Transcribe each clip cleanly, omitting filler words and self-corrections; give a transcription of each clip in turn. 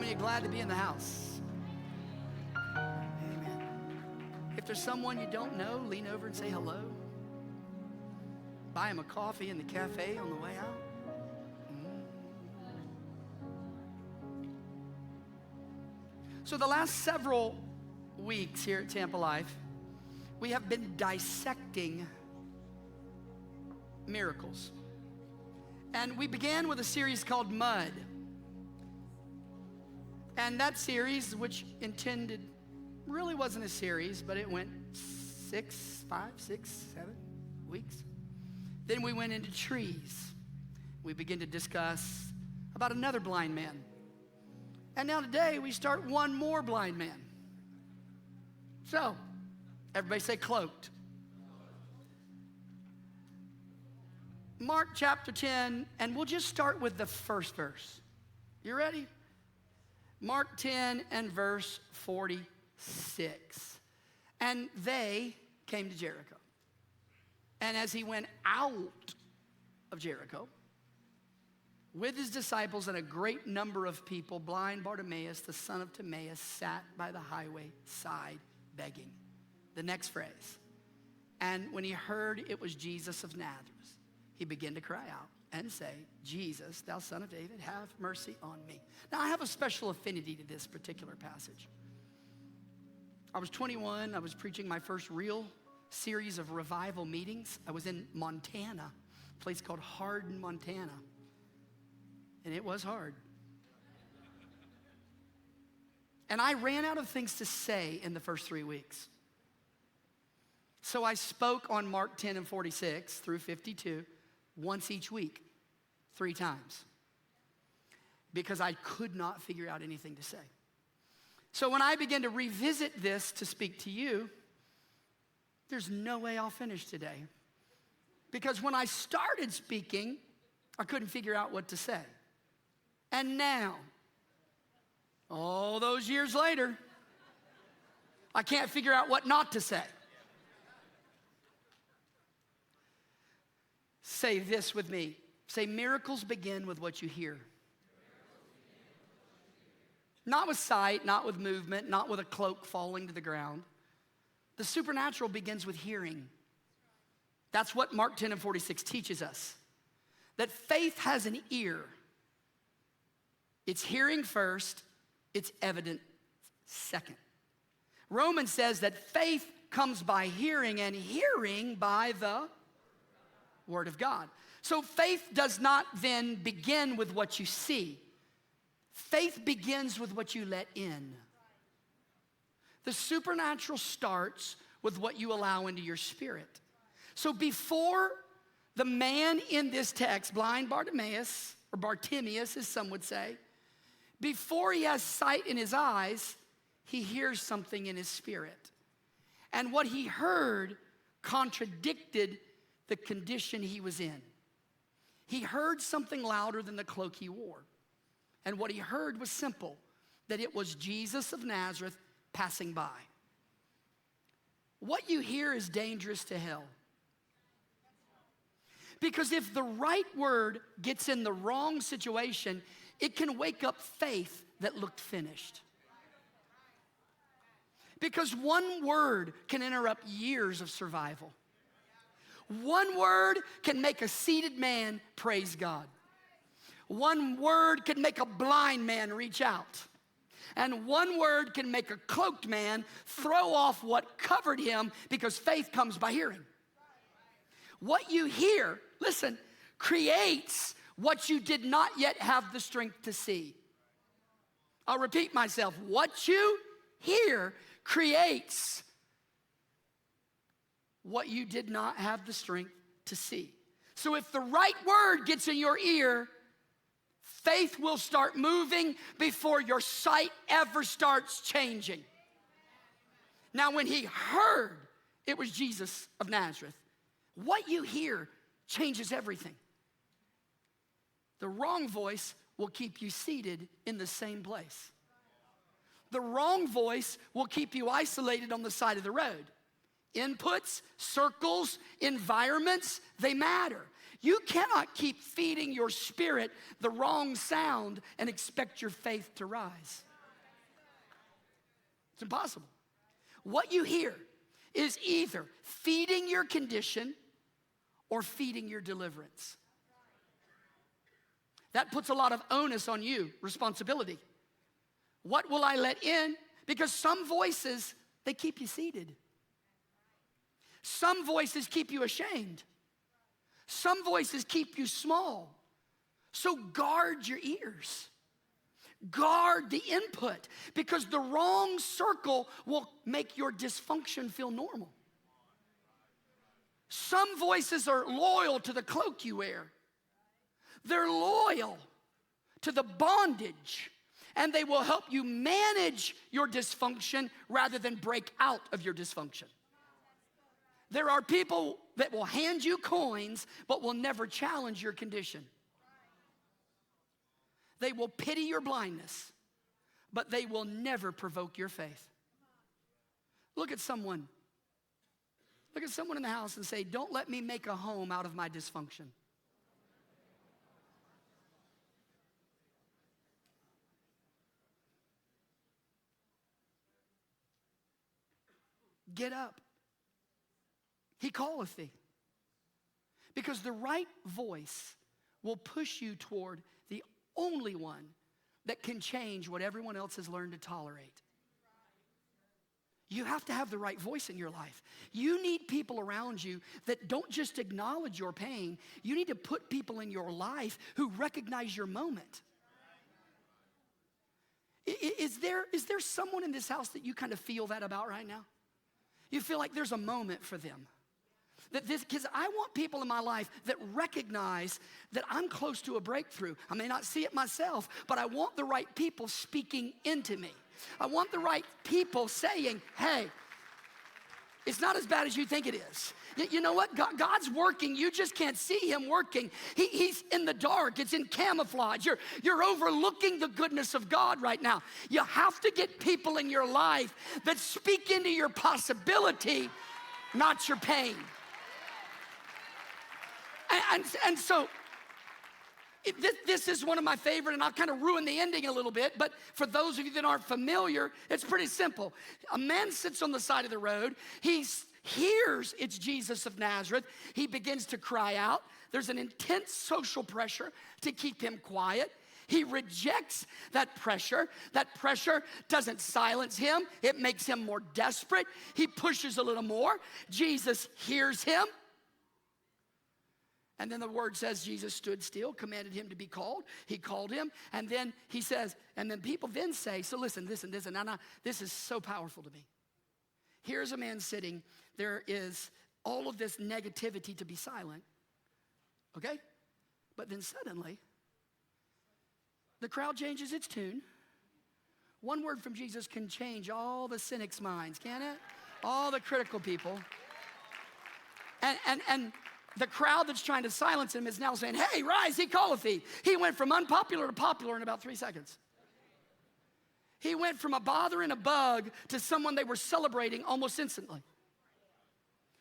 many are glad to be in the house? Amen. If there's someone you don't know, lean over and say hello. Buy him a coffee in the cafe on the way out. So the last several weeks here at Tampa Life, we have been dissecting miracles. And we began with a series called Mud. And that series, which really wasn't a series, but it went 5, 6, 7 weeks. Then we went into trees. We began to discuss about another blind man. And now today we start one more blind man. So, everybody say cloaked. Mark chapter 10, and we'll just start with the first verse. You ready? Mark 10 and verse 46. And they came to Jericho. And as he went out of Jericho, with his disciples and a great number of people, blind Bartimaeus, the son of Timaeus, sat by the highway side begging. The next phrase. And when he heard it was Jesus of Nazareth, he began to cry out and say, Jesus, thou son of David, have mercy on me. Now, I have a special affinity to this particular passage. I was 21. I was preaching my first real series of revival meetings. I was in Montana, a place called Hardin, Montana. And it was hard. And I ran out of things to say in the first 3 weeks. So I spoke on Mark 10 and 46 through 52 once each week, 3 times, because I could not figure out anything to say. So when I began to revisit this to speak to you, there's no way I'll finish today. Because when I started speaking, I couldn't figure out what to say. And now, all those years later, I can't figure out what not to say. Say this with me. Say, miracles begin with what you hear. Not with sight, not with movement, not with a cloak falling to the ground. The supernatural begins with hearing. That's what Mark 10 and 46 teaches us. That faith has an ear. It's hearing first, it's evident second. Romans says that faith comes by hearing, and hearing by the Word of God. So faith does not then begin with what you see. Faith begins with what you let in. The supernatural starts with what you allow into your spirit. So before the man in this text, blind Bartimaeus, or Bartimaeus as some would say, before he has sight in his eyes, he hears something in his spirit. And what he heard contradicted the condition he was in. He heard something louder than the cloak he wore. And what he heard was simple, that it was Jesus of Nazareth passing by. What you hear is dangerous to hell. Because if the right word gets in the wrong situation, it can wake up faith that looked finished. Because one word can interrupt years of survival. One word can make a seated man praise God. One word can make a blind man reach out. And one word can make a cloaked man throw off what covered him, because faith comes by hearing. What you hear, listen, creates what you did not yet have the strength to see. I'll repeat myself. What you hear creates what you did not have the strength to see. So if the right word gets in your ear, faith will start moving before your sight ever starts changing. Now, when he heard it was Jesus of Nazareth, what you hear changes everything. The wrong voice will keep you seated in the same place. The wrong voice will keep you isolated on the side of the road. Inputs, circles, environments, they matter. You cannot keep feeding your spirit the wrong sound and expect your faith to rise. It's impossible. What you hear is either feeding your condition or feeding your deliverance. That puts a lot of onus on you, responsibility. What will I let in? Because some voices, they keep you seated. Some voices keep you ashamed. Some voices keep you small. So guard your ears. Guard the input, because the wrong circle will make your dysfunction feel normal. Some voices are loyal to the cloak you wear. They're loyal to the bondage, and they will help you manage your dysfunction rather than break out of your dysfunction. There are people that will hand you coins but will never challenge your condition. They will pity your blindness, but they will never provoke your faith. Look at someone in the house and say, don't let me make a home out of my dysfunction. Get up. He calleth thee. Because the right voice will push you toward the only one that can change what everyone else has learned to tolerate. You have to have the right voice in your life. You need people around you that don't just acknowledge your pain. You need to put people in your life who recognize your moment. Is there someone in this house that you kind of feel that about right now? You feel like there's a moment for them. Because I want people in my life that recognize that I'm close to a breakthrough. I may not see it myself, but I want the right people speaking into me. I want the right people saying, hey, it's not as bad as you think it is. You know what? God's working. You just can't see him working. He's in the dark. It's in camouflage. You're overlooking the goodness of God right now. You have to get people in your life that speak into your possibility, not your pain. And so this is one of my favorite, and I'll kind of ruin the ending a little bit, but for those of you that aren't familiar, it's pretty simple. A man sits on the side of the road. He hears it's Jesus of Nazareth. He begins to cry out. There's an intense social pressure to keep him quiet. He rejects that pressure. That pressure doesn't silence him. It makes him more desperate. He pushes a little more. Jesus hears him. And then the word says Jesus stood still, commanded him to be called. He called him, and then he says, and then people then say, so listen, now, this is so powerful to me. Here's a man sitting. There is all of this negativity to be silent, okay? But then suddenly, the crowd changes its tune. One word from Jesus can change all the cynics' minds, can't it? All the critical people. And the crowd that's trying to silence him is now saying, hey, rise, he calleth thee. He went from unpopular to popular in about 3 seconds. He went from a bother and a bug to someone they were celebrating almost instantly.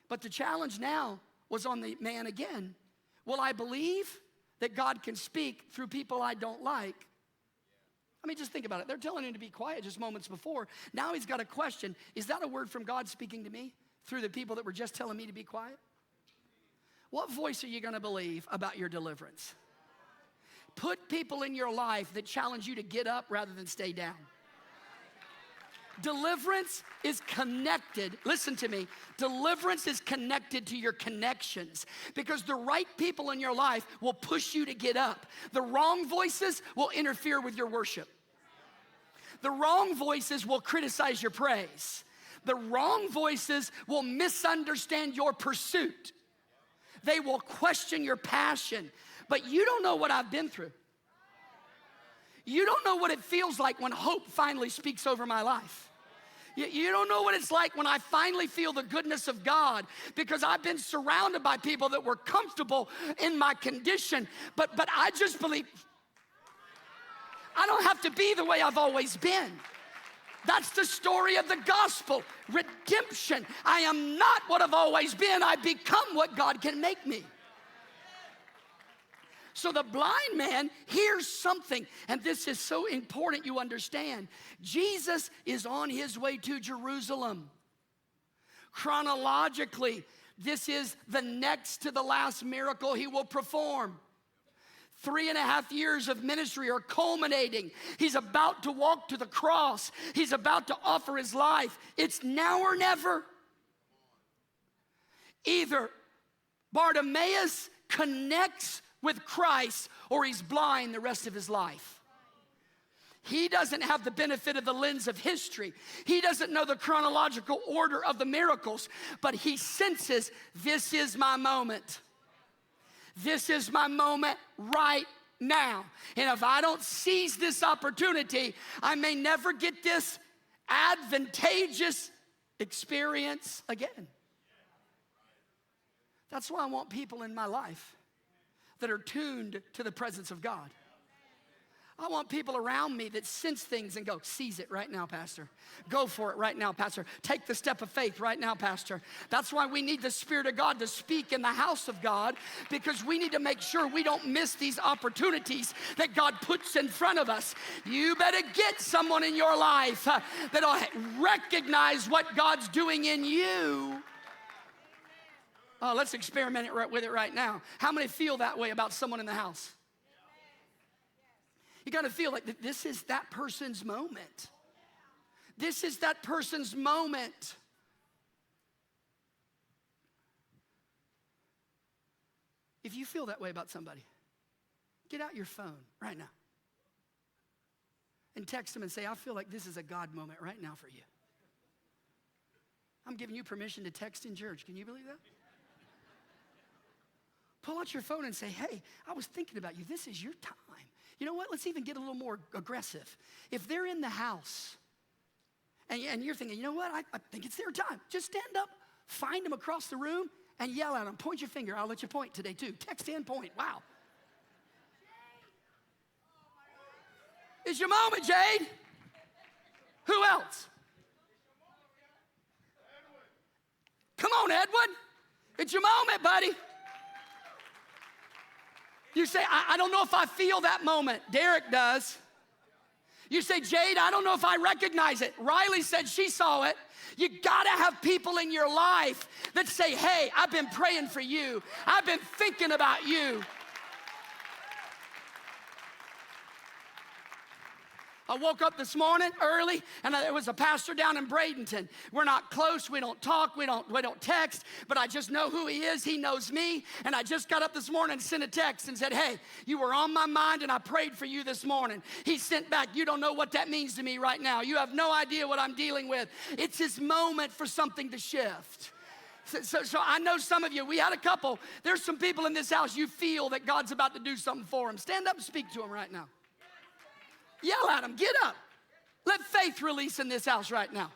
But the challenge now was on the man again. Will I believe that God can speak through people I don't like? I mean, just think about it. They're telling him to be quiet just moments before. Now he's got a question. Is that a word from God speaking to me through the people that were just telling me to be quiet? What voice are you going to believe about your deliverance? Put people in your life that challenge you to get up rather than stay down. Deliverance is connected. Listen to me. Deliverance is connected to your connections, because the right people in your life will push you to get up. The wrong voices will interfere with your worship. The wrong voices will criticize your praise. The wrong voices will misunderstand your pursuit. They will question your passion. But you don't know what I've been through. You don't know what it feels like when hope finally speaks over my life. You don't know what it's like when I finally feel the goodness of God, because I've been surrounded by people that were comfortable in my condition. But I just believe I don't have to be the way I've always been. That's the story of the gospel. Redemption. I am not what I've always been. I become what God can make me. So the blind man hears something, and this is so important you understand. Jesus is on his way to Jerusalem. Chronologically, this is the next to the last miracle he will perform. 3.5 years of ministry are culminating. He's about to walk to the cross. He's about to offer his life. It's now or never. Either Bartimaeus connects with Christ or he's blind the rest of his life. He doesn't have the benefit of the lens of history. He doesn't know the chronological order of the miracles, but he senses, this is my moment. This is my moment right now. And if I don't seize this opportunity, I may never get this advantageous experience again. That's why I want people in my life that are tuned to the presence of God. I want people around me that sense things and go, seize it right now, Pastor. Go for it right now, Pastor. Take the step of faith right now, Pastor. That's why we need the Spirit of God to speak in the house of God, because we need to make sure we don't miss these opportunities that God puts in front of us. You better get someone in your life that'll recognize what God's doing in you. Oh, let's experiment with it right now. How many feel that way about someone in the house? You got to feel like this is that person's moment. This is that person's moment. If you feel that way about somebody, get out your phone right now and text them and say, I feel like this is a God moment right now for you. I'm giving you permission to text in church. Can you believe that? Pull out your phone and say, hey, I was thinking about you. This is your time. You know what? Let's even get a little more aggressive. If they're in the house and you're thinking, you know what? I think it's their time. Just stand up, find them across the room, and yell at them. Point your finger. I'll let you point today, too. Text and point. Wow. It's your moment, Jade. Who else? Come on, Edward. It's your moment, buddy. You say, I don't know if I feel that moment. Derek does. You say, Jade, I don't know if I recognize it. Riley said she saw it. You gotta have people in your life that say, hey, I've been praying for you. I've been thinking about you. I woke up this morning early, and there was a pastor down in Bradenton. We're not close, we don't talk, we don't text, but I just know who he is, he knows me, and I just got up this morning and sent a text and said, hey, you were on my mind, and I prayed for you this morning. He sent back, you don't know what that means to me right now. You have no idea what I'm dealing with. It's his moment for something to shift. So I know some of you, we had a couple, there's some people in this house, you feel that God's about to do something for them. Stand up and speak to them right now. Yell at them, get up. Let faith release in this house right now.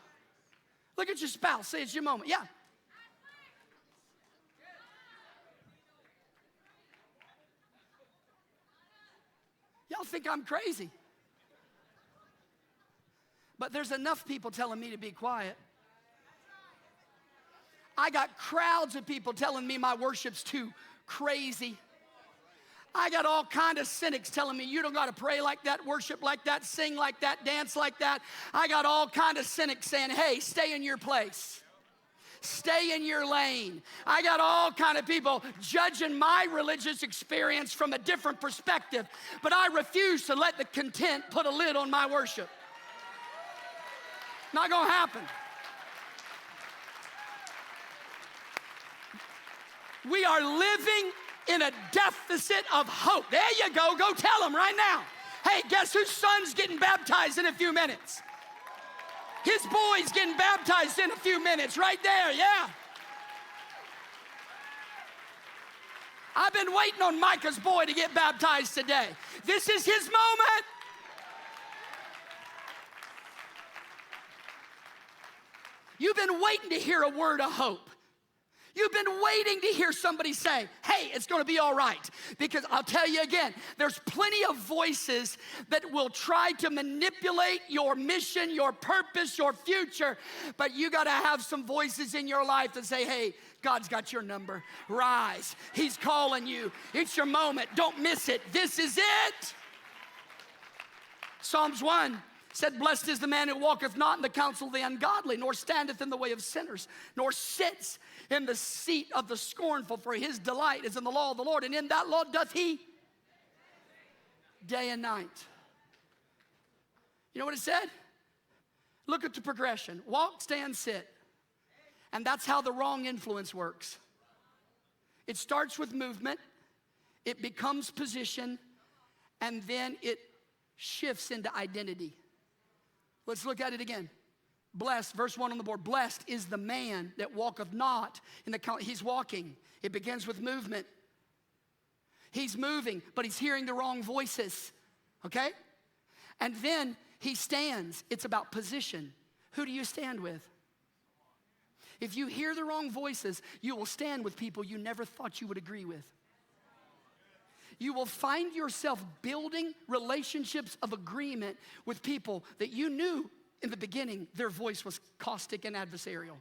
Look at your spouse, say it's your moment. Yeah. Y'all think I'm crazy. But there's enough people telling me to be quiet. I got crowds of people telling me my worship's too crazy. I got all kind of cynics telling me you don't got to pray like that, worship like that, sing like that, dance like that. I got all kind of cynics saying, hey, stay in your place. Stay in your lane. I got all kind of people judging my religious experience from a different perspective, but I refuse to let the content put a lid on my worship. Not gonna happen. We are living in a deficit of hope. There you go. Go tell them right now. Hey, guess whose son's getting baptized in a few minutes? His boy's getting baptized in a few minutes. Right there, yeah. I've been waiting on Micah's boy to get baptized today. This is his moment. You've been waiting to hear a word of hope. You've been waiting to hear somebody say, hey, it's going to be all right. Because I'll tell you again, there's plenty of voices that will try to manipulate your mission, your purpose, your future. But you got to have some voices in your life that say, hey, God's got your number. Rise. He's calling you. It's your moment. Don't miss it. This is it. Psalms 1 said, blessed is the man who walketh not in the counsel of the ungodly, nor standeth in the way of sinners, nor sits in the seat of the scornful, for his delight is in the law of the Lord, and in that law doth he day and night. You know what it said? Look at the progression. Walk, stand, sit. And that's how the wrong influence works. It starts with movement, it becomes position, and then it shifts into identity. Let's look at it again. Blessed, verse 1 on the board. Blessed is the man that walketh not in the counsel. He's walking. It begins with movement. He's moving, but he's hearing the wrong voices. Okay? And then he stands. It's about position. Who do you stand with? If you hear the wrong voices, you will stand with people you never thought you would agree with. You will find yourself building relationships of agreement with people that you knew in the beginning their voice was caustic and adversarial.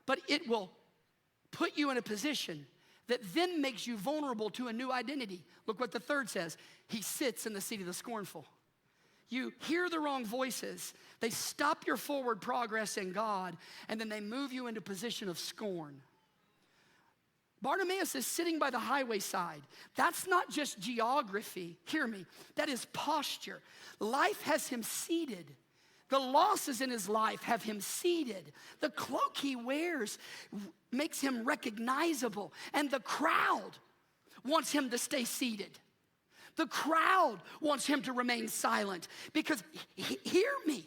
But it will put you in a position that then makes you vulnerable to a new identity. Look what the third says. He sits in the seat of the scornful. You hear the wrong voices. They stop your forward progress in God, and then they move you into a position of scorn. Bartimaeus is sitting by the highway side. That's not just geography. Hear me. That is posture. Life has him seated. The losses in his life have him seated. The cloak he wears makes him recognizable. And the crowd wants him to stay seated. The crowd wants him to remain silent. Because, hear me,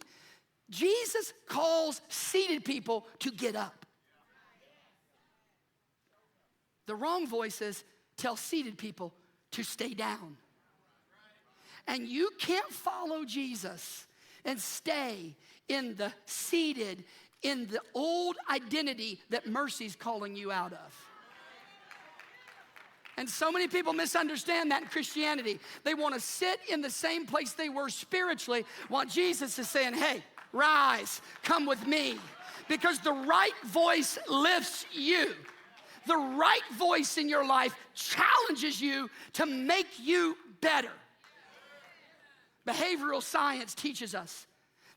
Jesus calls seated people to get up. The wrong voices tell seated people to stay down. And you can't follow Jesus and stay in the seated, in the old identity that mercy's calling you out of. And so many people misunderstand that in Christianity. They want to sit in the same place they were spiritually while Jesus is saying, hey, rise, come with me. Because the right voice lifts you. The right voice in your life challenges you to make you better. Behavioral science teaches us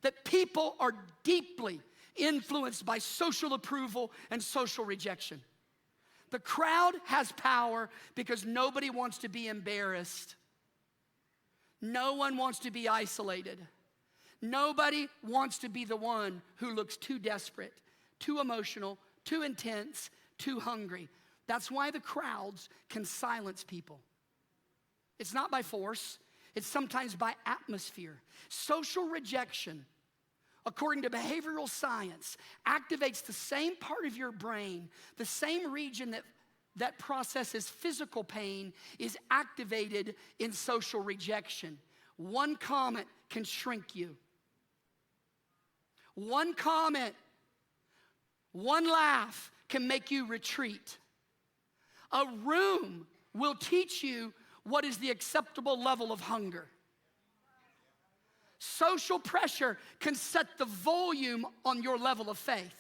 that people are deeply influenced by social approval and social rejection. The crowd has power because nobody wants to be embarrassed. No one wants to be isolated. Nobody wants to be the one who looks too desperate, too emotional, too intense, too hungry. That's why the crowds can silence people. It's not by force. It's sometimes by atmosphere. Social rejection, according to behavioral science, activates the same part of your brain, the same region that processes physical pain is activated in social rejection. One comment can shrink you. One comment, one laugh can make you retreat. A room will teach you what is the acceptable level of hunger. Social pressure can set the volume on your level of faith.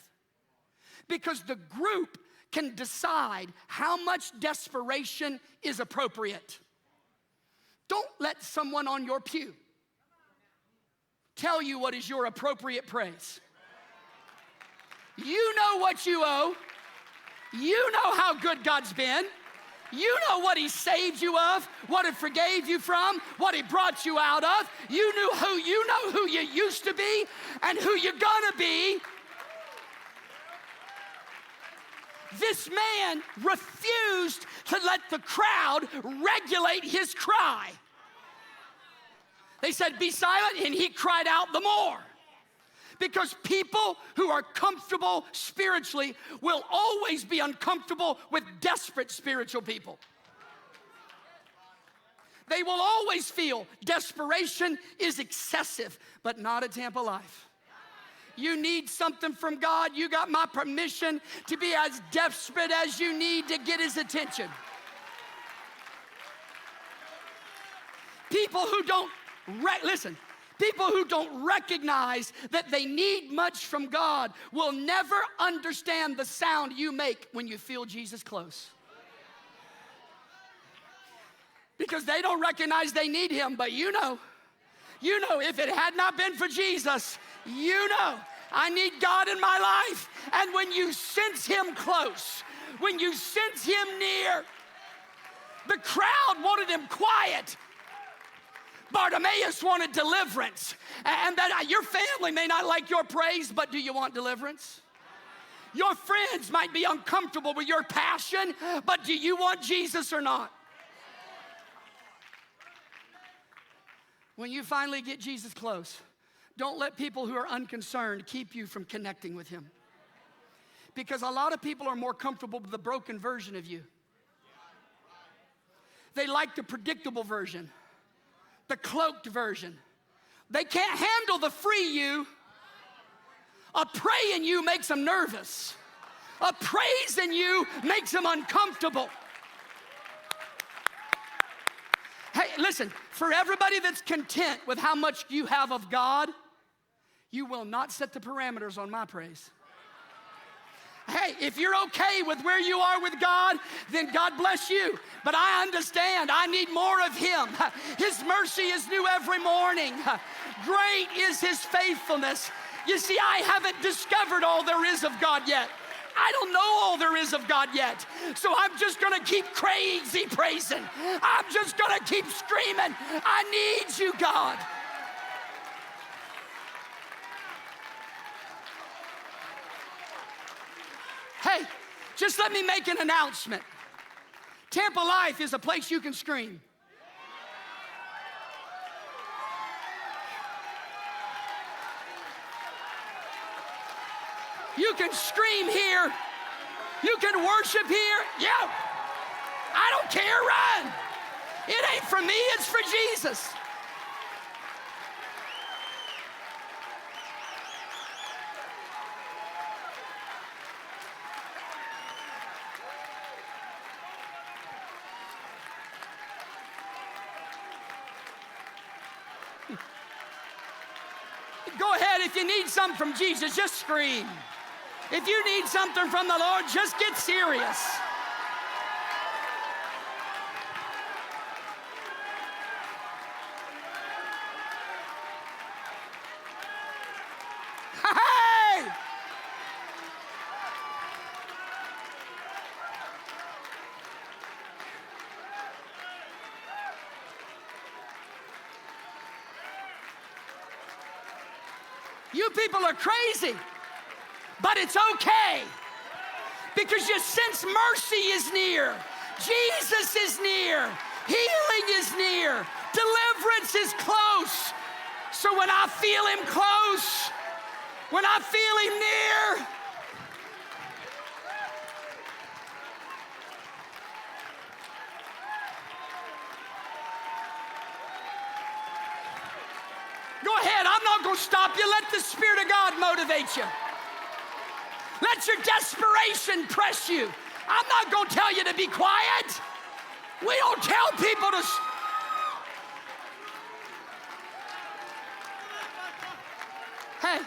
Because the group can decide how much desperation is appropriate. Don't let someone on your pew tell you what is your appropriate praise. You know what you owe. You know how good God's been. You know what he saved you of, what he forgave you from, what he brought you out of. You know who you used to be and who you're gonna be. This man refused to let the crowd regulate his cry. They said, be silent, and he cried out the more. Because people who are comfortable spiritually will always be uncomfortable with desperate spiritual people. They will always feel desperation is excessive, but not at Tampa Life. You need something from God, you got my permission to be as desperate as you need to get his attention. People who don't, listen, people who don't recognize that they need much from God will never understand the sound you make when you feel Jesus close. Because they don't recognize they need him, but you know, if it had not been for Jesus, you know, I need God in my life. And when you sense him close, when you sense him near, the crowd wanted him quiet. Bartimaeus wanted deliverance. And that your family may not like your praise, but do you want deliverance? Your friends might be uncomfortable with your passion, but do you want Jesus or not? When you finally get Jesus close, don't let people who are unconcerned keep you from connecting with him. Because a lot of people are more comfortable with the broken version of you. They like the predictable version, the cloaked version. They can't handle the free you. A praying you makes them nervous. A praising you makes them uncomfortable. Hey, listen, for everybody that's content with how much you have of God, you will not set the parameters on my praise. Hey, if you're okay with where you are with God, then God bless you. But I understand I need more of him. His mercy is new every morning. Great is his faithfulness. You see, I haven't discovered all there is of God yet. I don't know all there is of God yet. So I'm just going to keep crazy praising. I'm just going to keep screaming, I need you, God. Hey, just let me make an announcement. Tampa Life is a place you can scream. You can scream here. You can worship here. Yeah. I don't care, run. It ain't for me, it's for Jesus. Go ahead, if you need something from Jesus, just scream. If you need something from the Lord, just get serious. Hey! You people are crazy. But it's okay, because you sense mercy is near, Jesus is near, healing is near, deliverance is close. So when I feel him close, when I feel him near, go ahead, I'm not going to stop you. Let the Spirit of God motivate you. Let your desperation press you. I'm not going to tell you to be quiet. We don't tell people to. Hey,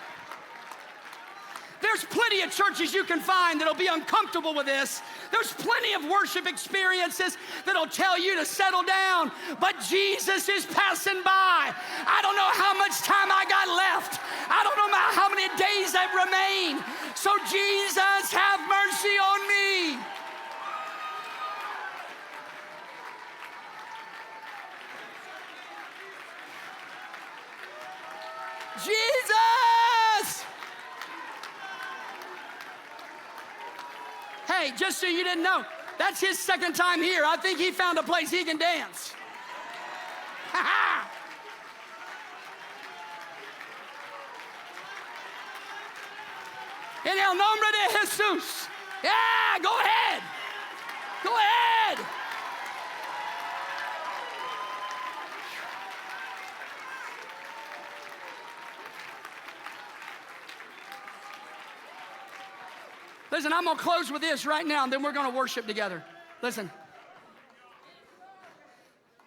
there's plenty of churches you can find that'll be uncomfortable with this. There's plenty of worship experiences that'll tell you to settle down. But Jesus is passing by. I don't know how much time I got left. I don't know how many days that remain. So Jesus, have mercy on me. Jesus! Hey, just so you didn't know, that's his second time here. I think he found a place he can dance. Ha ha! En el nombre de Jesús. Yeah, go ahead. Go ahead. Listen, I'm going to close with this right now, and then we're going to worship together. Listen.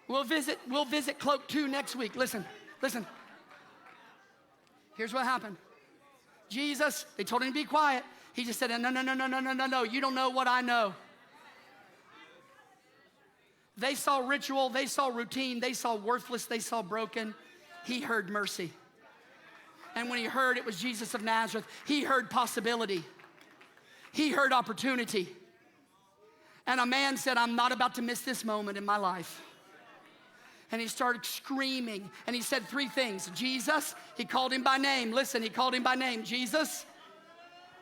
We'll visit Cloaked 2 next week. Listen. Here's what happened. Jesus, they told him to be quiet. He just said, no. You don't know what I know. They saw ritual, they saw routine, they saw worthless, they saw broken. He heard mercy. And when he heard it was Jesus of Nazareth, he heard possibility. He heard opportunity. And a man said, I'm not about to miss this moment in my life. And he started screaming, and he said 3 things. Jesus, he called him by name. Listen, he called him by name. Jesus.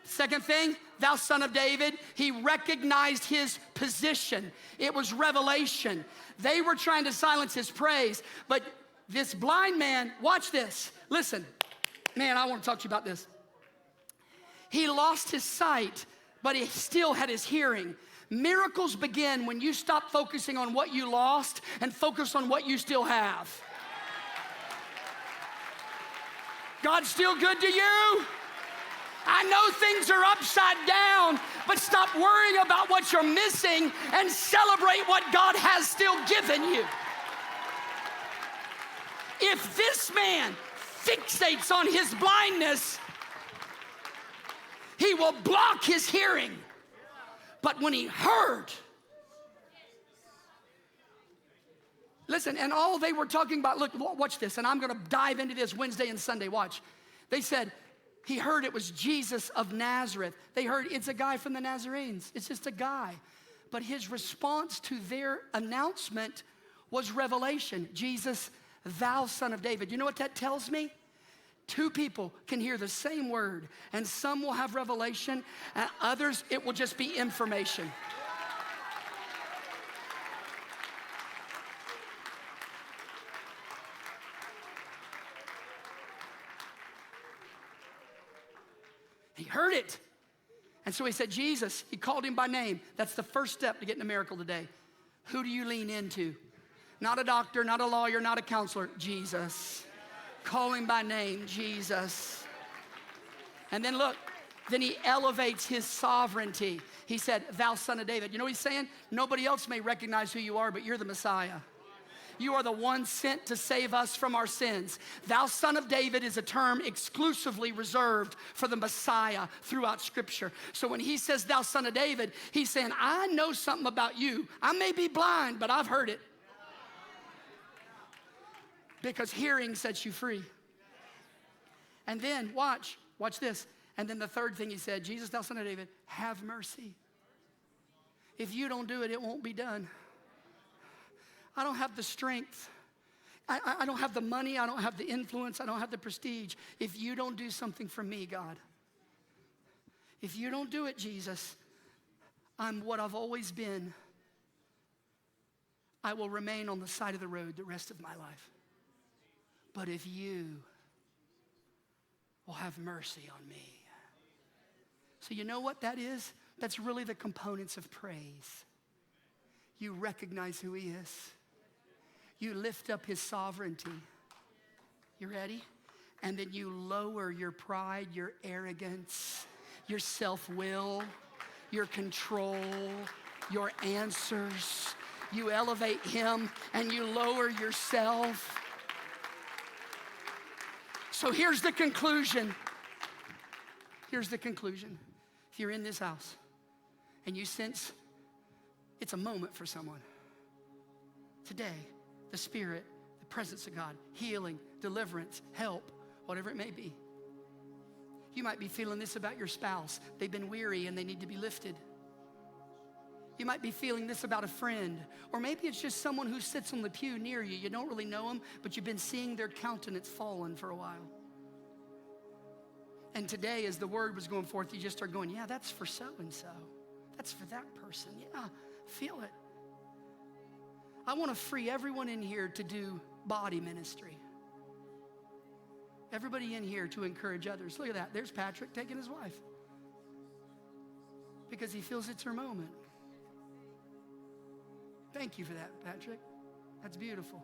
Second thing, thou son of David. He recognized his position. It was revelation. They were trying to silence his praise, but this blind man, watch this. Listen, man, I want to talk to you about this. He lost his sight, but he still had his hearing. Miracles begin when you stop focusing on what you lost and focus on what you still have. God's still good to you. I know things are upside down, but stop worrying about what you're missing and celebrate what God has still given you. If this man fixates on his blindness, he will block his hearing. But when he heard, listen, and all they were talking about, look, watch this, and I'm going to dive into this Wednesday and Sunday, watch. They said, he heard it was Jesus of Nazareth. They heard it's a guy from the Nazarenes. It's just a guy. But his response to their announcement was revelation. Jesus, thou son of David. You know what that tells me? 2 people can hear the same word, and some will have revelation, and others, it will just be information. He heard it. And so he said, Jesus, he called him by name. That's the first step to getting a miracle today. Who do you lean into? Not a doctor, not a lawyer, not a counselor. Jesus. Call him by name, Jesus. And then look, then he elevates his sovereignty. He said, thou son of David. You know what he's saying? Nobody else may recognize who you are, but you're the Messiah. You are the one sent to save us from our sins. Thou son of David is a term exclusively reserved for the Messiah throughout Scripture. So when he says thou son of David, he's saying, I know something about you. I may be blind, but I've heard it. Because hearing sets you free. And then, watch this. And then the third thing he said, Jesus, thou son of David, have mercy. If you don't do it, it won't be done. I don't have the strength. I don't have the money. I don't have the influence. I don't have the prestige. If you don't do something for me, God. If you don't do it, Jesus, I'm what I've always been. I will remain on the side of the road the rest of my life. But if you will have mercy on me. So you know what that is? That's really the components of praise. You recognize who he is. You lift up his sovereignty. You ready? And then you lower your pride, your arrogance, your self-will, your control, your answers. You elevate him and you lower yourself. So here's the conclusion. Here's the conclusion. If you're in this house and you sense it's a moment for someone, today, the Spirit, the presence of God, healing, deliverance, help, whatever it may be. You might be feeling this about your spouse. They've been weary and they need to be lifted. You might be feeling this about a friend, or maybe it's just someone who sits on the pew near you. You don't really know them, but you've been seeing their countenance fallen for a while. And today, as the word was going forth, you just start going, yeah, that's for so-and-so. That's for that person. Yeah, feel it. I want to free everyone in here to do body ministry. Everybody in here to encourage others. Look at that. There's Patrick taking his wife because he feels it's her moment. Thank you for that, Patrick. That's beautiful.